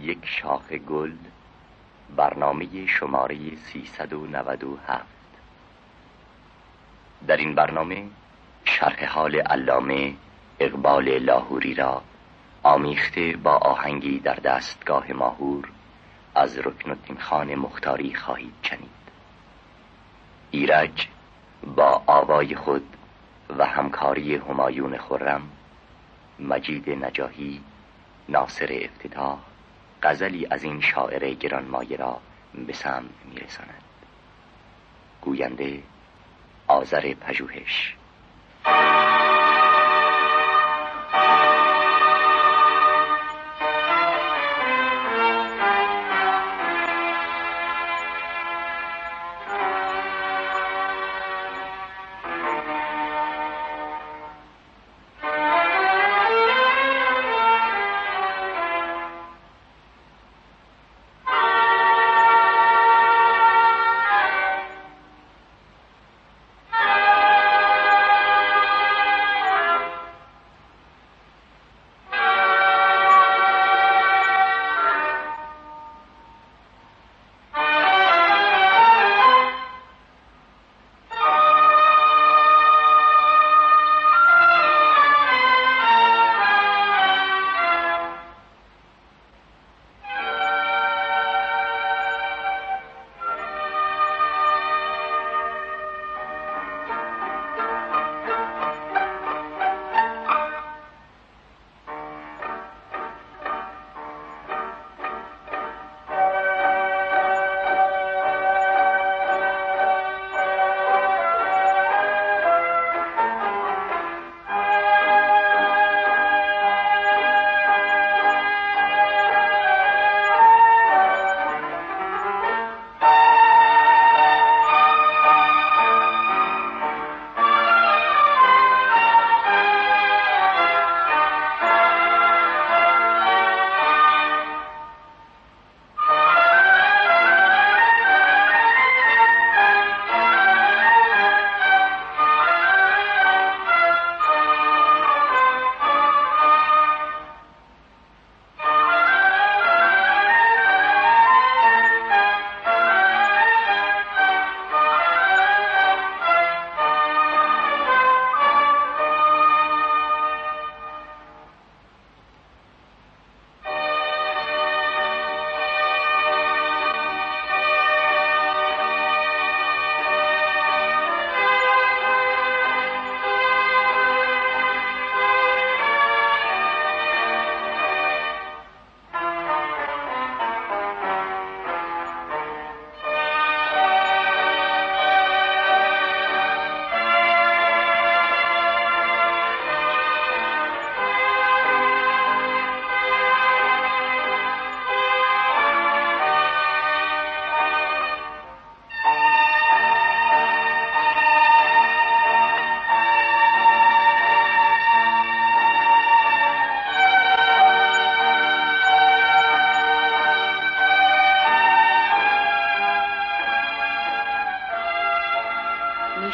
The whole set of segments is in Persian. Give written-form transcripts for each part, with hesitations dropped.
یک شاخ گل، برنامه شماره 397. در این برنامه شرح حال علامه اقبال لاهوری را آمیخته با آهنگی در دستگاه ماهور از رکنالدین خان مختاری خواهید شنید. ایرج با آوای خود و همکاری همایون خرم، مجید نجاهی، ناصر افتتاح غزلی از این شاعر گرانمایه را به سمع می‌رساند. گوینده آذر پژوهش.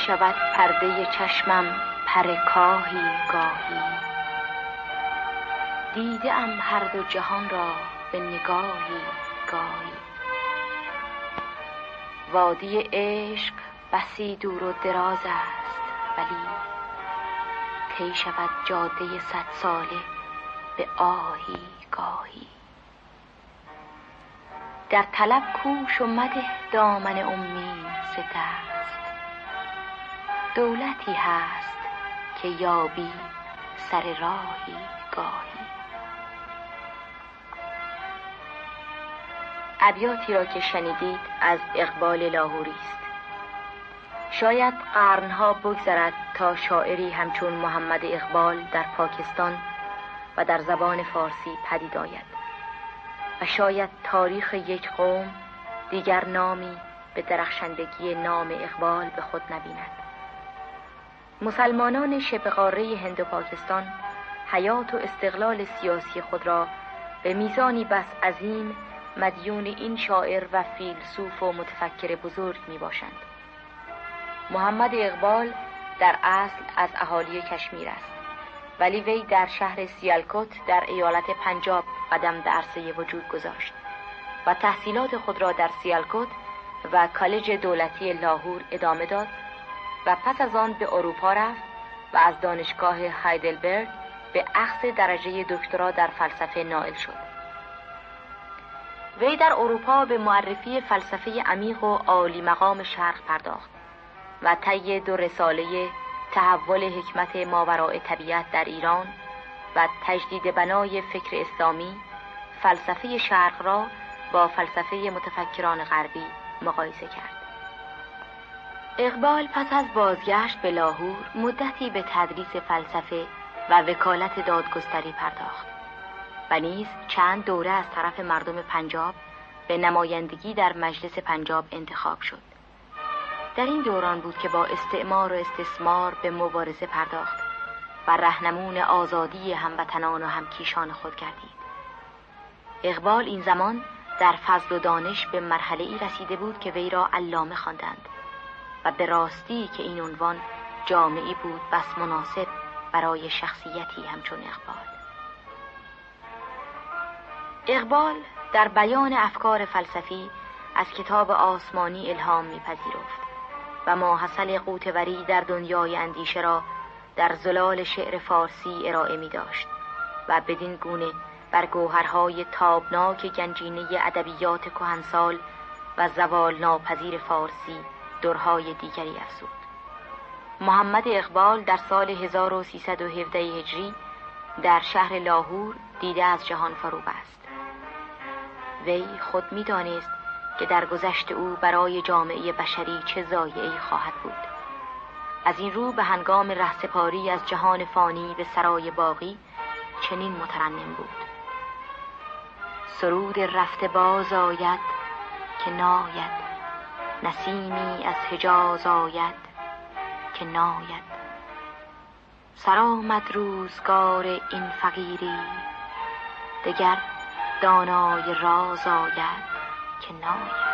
شود پرده چشمم پرکاهی گاهی، دیده ام هر دو جهان را به نگاهی گاهی. وادی عشق بسی دور و دراز است، ولی طی شود جاده 100 ساله به آهی گاهی. در طلب کوش و مده دامن امید ز دست، دولتی هست که یابی سر راهی گاهی. ابیاتی را که شنیدید از اقبال لاهوری است. شاید قرنها بگذرد تا شاعری همچون محمد اقبال در پاکستان و در زبان فارسی پدید آید و شاید تاریخ یک قوم دیگر نامی به درخشندگی نام اقبال به خود نبیند. مسلمانان شبه قاره هند و پاکستان حیات و استقلال سیاسی خود را به میزانی بس عظیم مدیون این شاعر و فیلسوف و متفکر بزرگ می باشند. محمد اقبال در اصل از اهالی کشمیر است ولی وی در شهر سیالکوت در ایالت پنجاب قدم به عرصه وجود گذاشت و تحصیلات خود را در سیالکوت و کالج دولتی لاهور ادامه داد و پس از آن به اروپا رفت و از دانشگاه هایدلبرگ به اخذ درجه دکترا در فلسفه نائل شد. وی در اروپا به معرفی فلسفه عمیق و عالی مقام شرق پرداخت و طی 2 رساله تحول حکمت ماوراء طبیعت در ایران و تجدید بنای فکر اسلامی فلسفه شرق را با فلسفه متفکران غربی مقایسه کرد. اقبال پس از بازگشت به لاهور مدتی به تدریس فلسفه و وکالت دادگستری پرداخت و نیز چند دوره از طرف مردم پنجاب به نمایندگی در مجلس پنجاب انتخاب شد. در این دوران بود که با استعمار و استثمار به مبارزه پرداخت و رهنمون آزادی هموطنان و همکیشان خود گردید. اقبال این زمان در فضل و دانش به مرحله‌ای رسیده بود که وی را علامه خواندند و به راستی که این عنوان جامعی بود بس مناسب برای شخصیتی همچون اقبال در بیان افکار فلسفی از کتاب آسمانی الهام می‌پذیرفت و ماحصل غوطه‌وری در دنیای اندیشه را در زلال شعر فارسی ارائه می‌داشت و بدین گونه بر گوهرهای تابناک گنجینه ادبیات کهنسال و زوال ناپذیر فارسی درهای دیگری افزود. محمد اقبال در سال 1317 هجری در شهر لاهور دیده از جهان فرو بست. وی خود می‌دانست که در گذشت او برای جامعه بشری چه ضایعه‌ای خواهد بود. از این رو به هنگام رهسپاری از جهان فانی به سرای باقی چنین مترنم بود: سرود رفته باز آید که ناید، نسیمی از حجاز آید که ناید. سرآمد روزگار این فقیری، دگر دانای راز آید که ناید.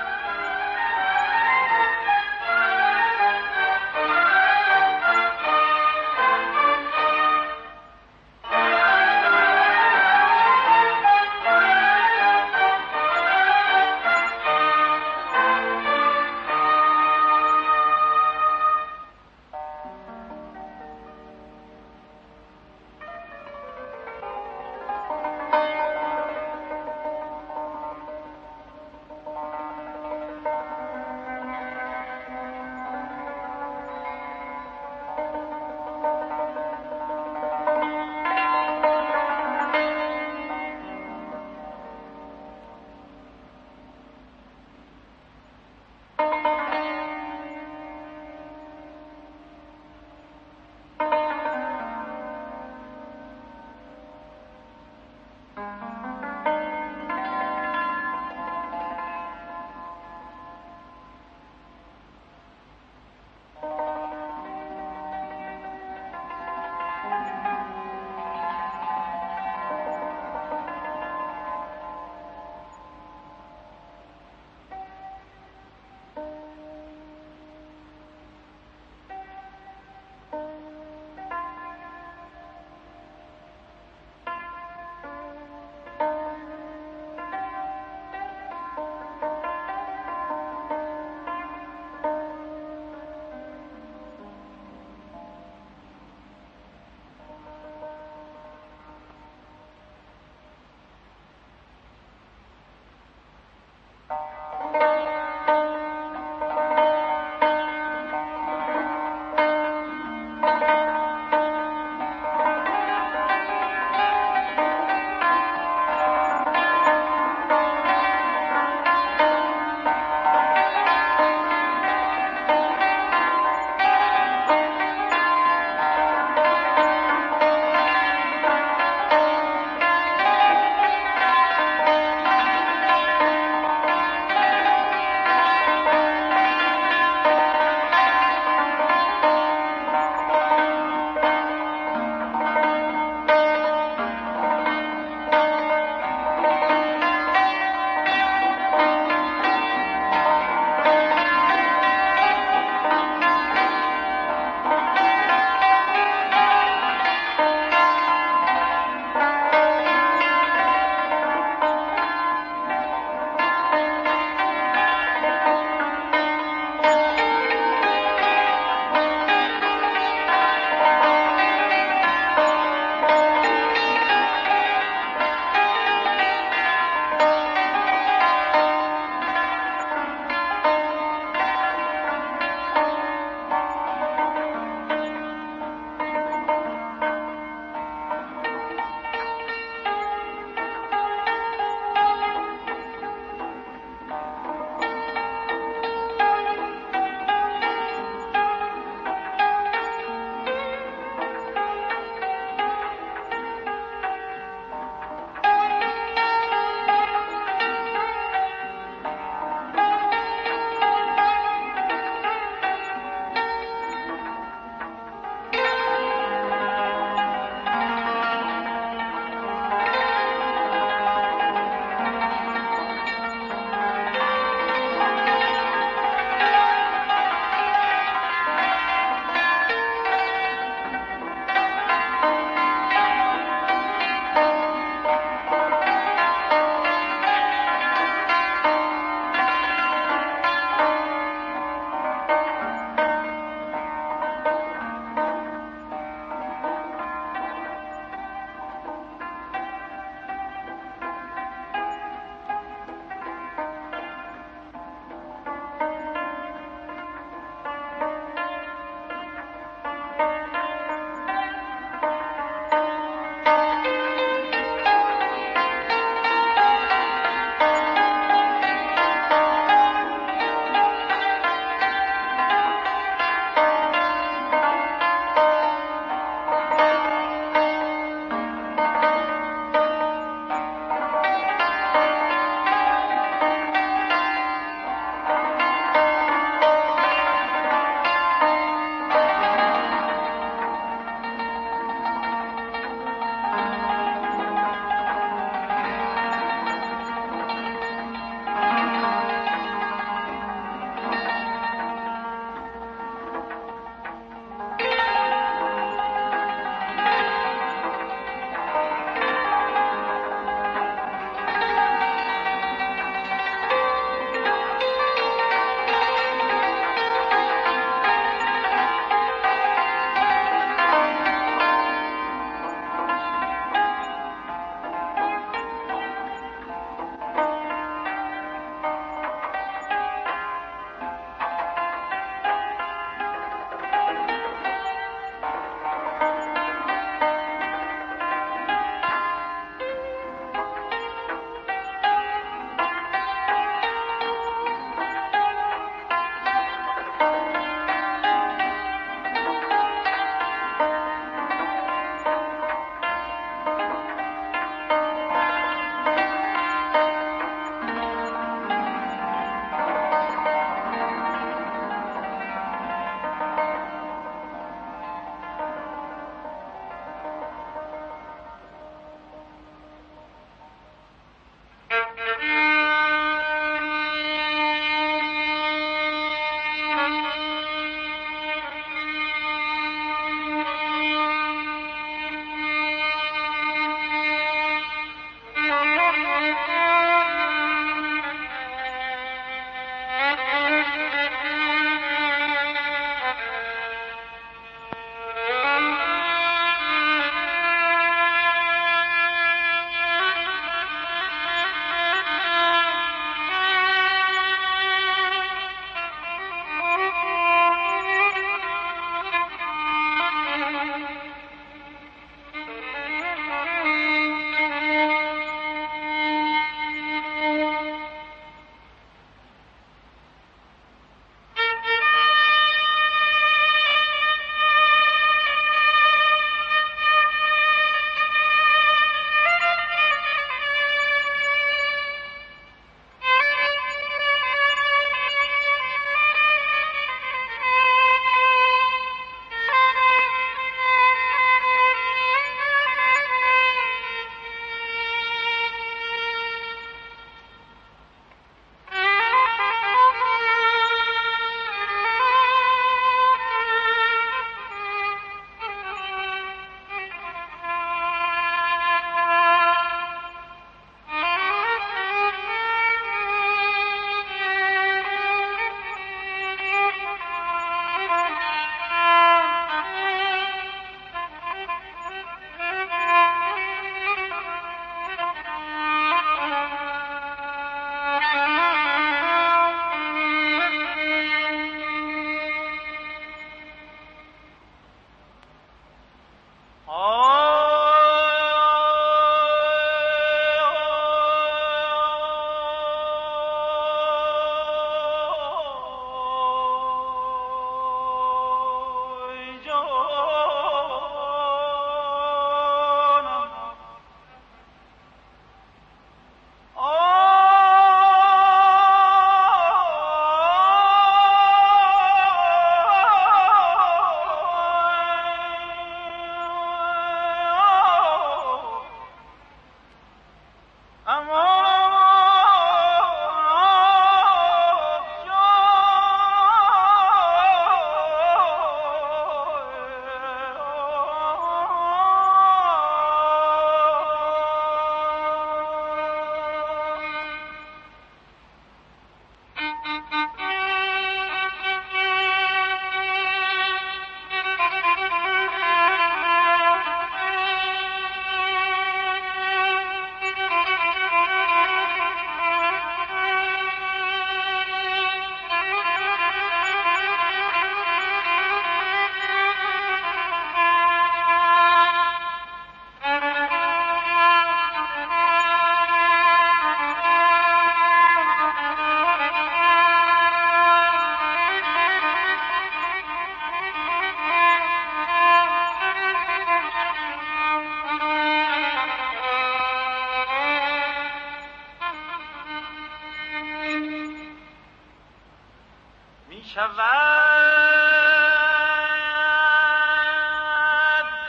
شود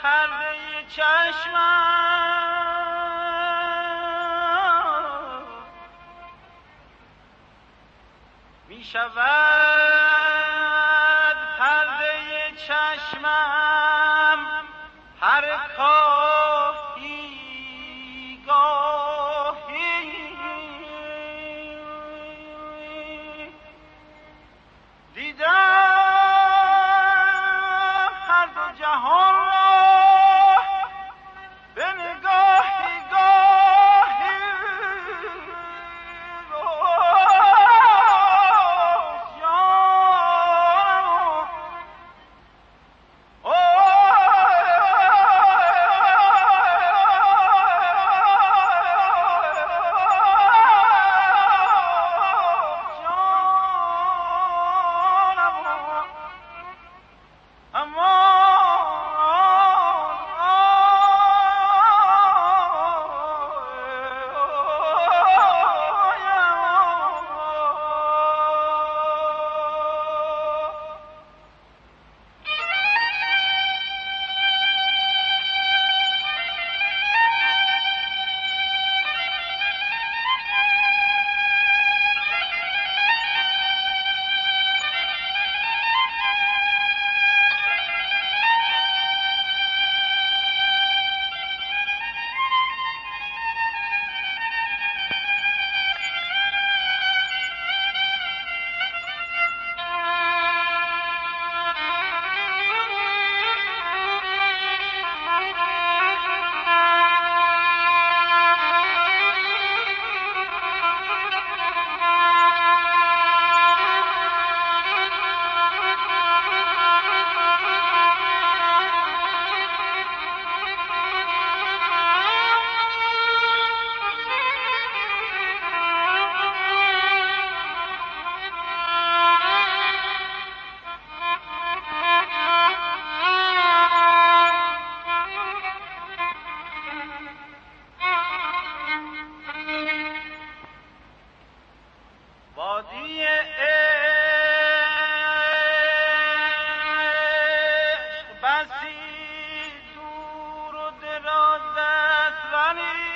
پرده چشمم، می شود پرده چشمم هر گاهی دیدم هر دو جهان را به نگاهی گاهی وادی عشق بسی دور و دراز است ولی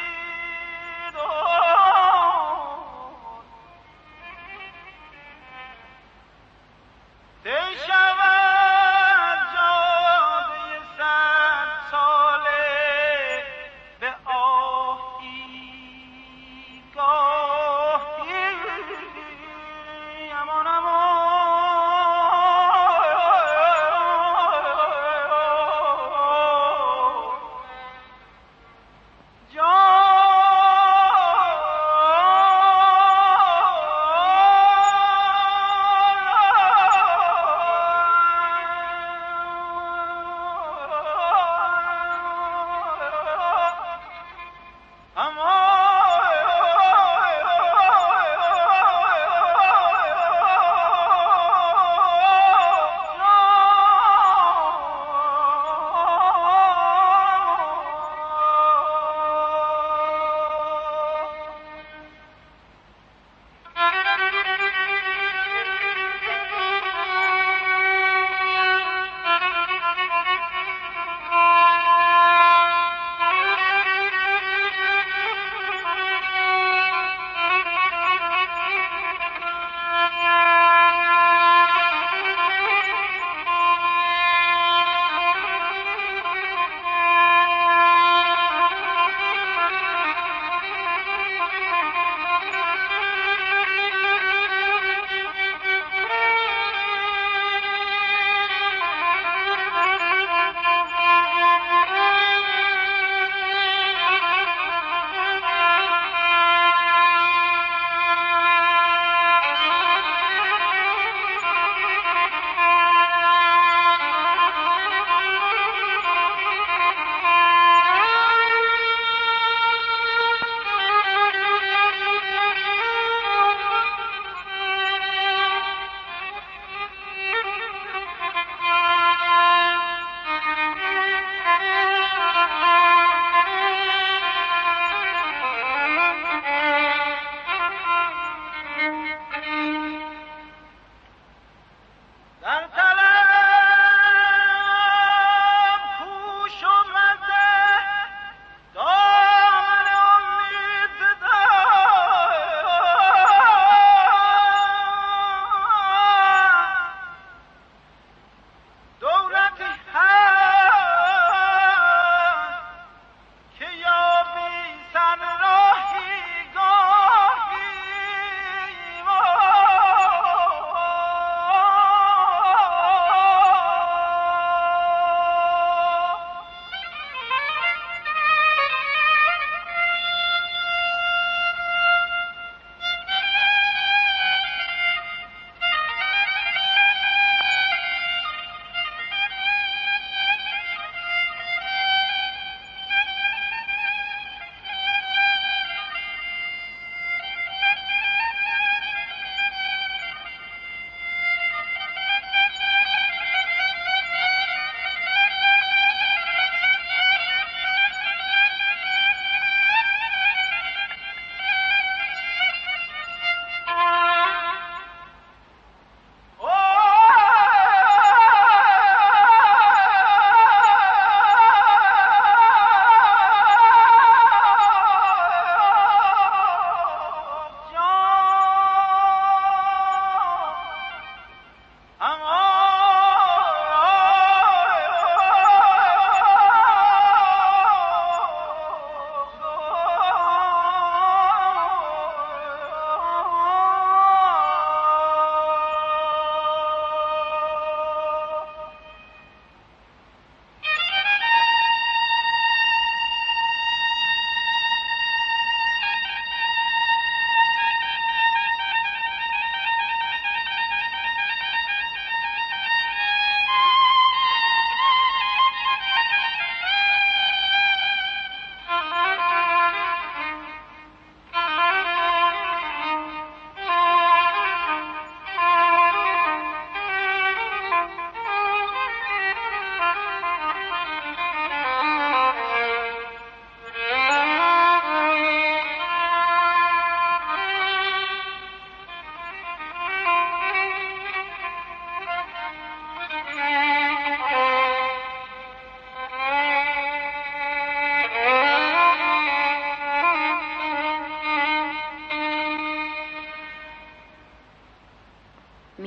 طی شود جاده صد ساله به آهی گاهی امان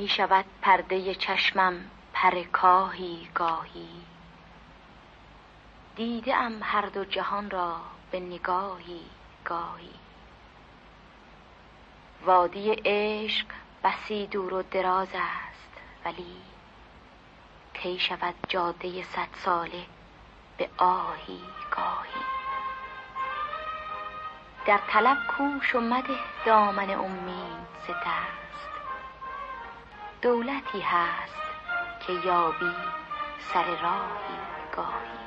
می شود پرده چشمم پر کاهی گاهی، دیده ام هر دو جهان را به نگاهی گاهی. وادی عشق بسی دور و دراز است، ولی طی شود جاده 100 ساله به آهی گاهی. در طلب کوش و مده دامن امید ز دست، دولتی هست که یابی سر راهی گاهی.